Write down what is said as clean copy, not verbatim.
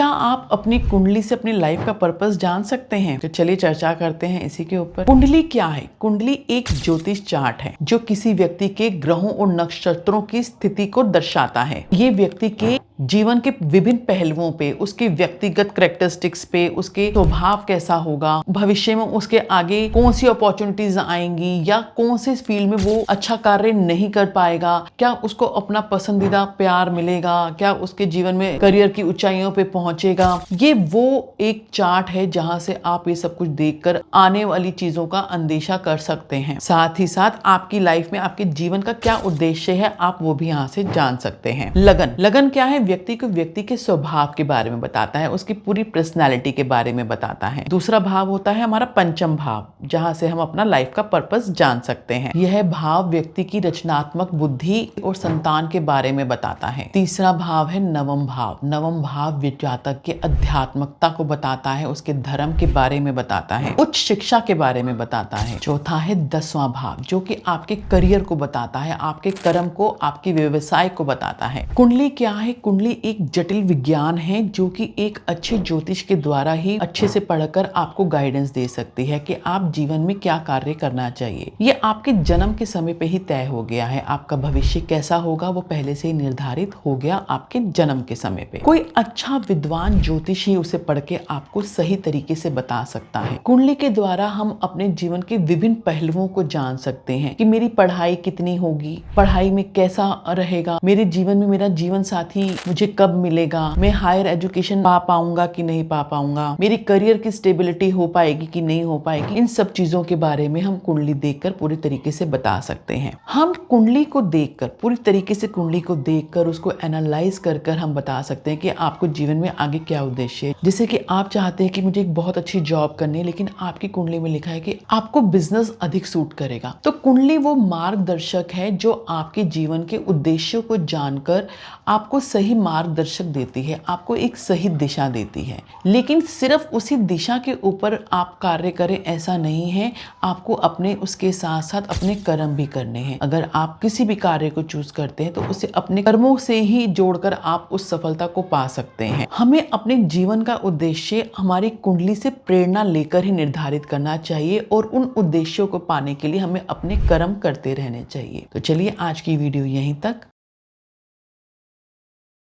क्या आप अपनी कुंडली से अपनी लाइफ का पर्पस जान सकते हैं? तो चलिए चर्चा करते हैं इसी के ऊपर। कुंडली क्या है? कुंडली एक ज्योतिष चार्ट है जो किसी व्यक्ति के ग्रहों और नक्षत्रों की स्थिति को दर्शाता है। ये व्यक्ति के जीवन के विभिन्न पहलुओं पे, उसके व्यक्तिगत कैरेक्टरिस्टिक्स पे, उसके स्वभाव कैसा होगा, भविष्य में उसके आगे कौन सी अपॉर्चुनिटीज आएंगी या कौन से फील्ड में वो अच्छा कार्य नहीं कर पाएगा, क्या उसको अपना पसंदीदा प्यार मिलेगा, क्या उसके जीवन में करियर की ऊंचाइयों पे पहुंचेगा। ये वो एक चार्ट है जहां से आप ये सब कुछ देखकर आने वाली चीजों का अंदेशा कर सकते हैं। साथ ही साथ आपकी लाइफ में आपके जीवन का क्या उद्देश्य है, आप वो भी यहाँ से जान सकते हैं। लगन क्या है? व्यक्ति के स्वभाव के बारे में बताता है, उसकी पूरी पर्सनैलिटी के बारे में बताता है। दूसरा भाव होता है हमारा पंचम भाव, जहां से हम अपना लाइफ का पर्पस जान सकते हैं। यह भाव व्यक्ति की रचनात्मक बुद्धि और संतान के बारे में बताता है। तीसरा भाव है नवम भाव। नवम भाव जातक के आध्यात्मिकता को बताता है, उसके धर्म के बारे में बताता है, उच्च शिक्षा के बारे में बताता है। चौथा है 10वां भाव, जो कि आपके करियर को बताता है, आपके कर्म को, आपके व्यवसाय को बताता है। कुंडली क्या है? कुंडली एक जटिल विज्ञान है जो कि एक अच्छे ज्योतिष के द्वारा ही अच्छे से पढ़कर आपको गाइडेंस दे सकती है कि आप जीवन में क्या कार्य करना चाहिए। ये आपके जन्म के समय पे ही तय हो गया है। आपका भविष्य कैसा होगा वो पहले से ही निर्धारित हो गया आपके जन्म के समय पे। कोई अच्छा विद्वान ज्योतिष ही उसे पढ़ के आपको सही तरीके से बता सकता है। कुंडली के द्वारा हम अपने जीवन के विभिन्न पहलुओं को जान सकते हैं कि मेरी पढ़ाई कितनी होगी, पढ़ाई में कैसा रहेगा, मेरे जीवन में मेरा जीवन साथी मुझे कब मिलेगा, मैं हायर एजुकेशन पा पाऊंगा कि नहीं पा पाऊंगा, मेरी करियर की स्टेबिलिटी हो पाएगी कि नहीं हो पाएगी। इन सब चीजों के बारे में हम कुंडली देखकर पूरी तरीके से बता सकते हैं। हम कुंडली को देखकर, पूरी तरीके से कुंडली को देखकर उसको एनालाइज कर हम बता सकते हैं कि आपको जीवन में आगे क्या उद्देश्य है। जैसे कि आप चाहते हैं कि मुझे एक बहुत अच्छी जॉब करनी है, लेकिन आपकी कुंडली में लिखा है कि आपको बिजनेस अधिक सूट करेगा। तो कुंडली वो मार्गदर्शक है जो आपके जीवन के उद्देश्यों को जानकर आपको सही मार्गदर्शक देती है, आपको एक सही दिशा देती है। लेकिन सिर्फ उसी दिशा के ऊपर आप कार्य करें ऐसा नहीं है, आपको अपने उसके साथ साथ अपने कर्म भी करने हैं। अगर आप किसी भी कार्य को चूज करते हैं तो उसे अपने कर्मों से ही जोड़कर आप उस सफलता को पा सकते हैं। हमें अपने जीवन का उद्देश्य हमारी कुंडली से प्रेरणा लेकर ही निर्धारित करना चाहिए और उन उद्देश्यों को पाने के लिए हमें अपने कर्म करते रहने चाहिए। तो चलिए आज की वीडियो यहीं तक।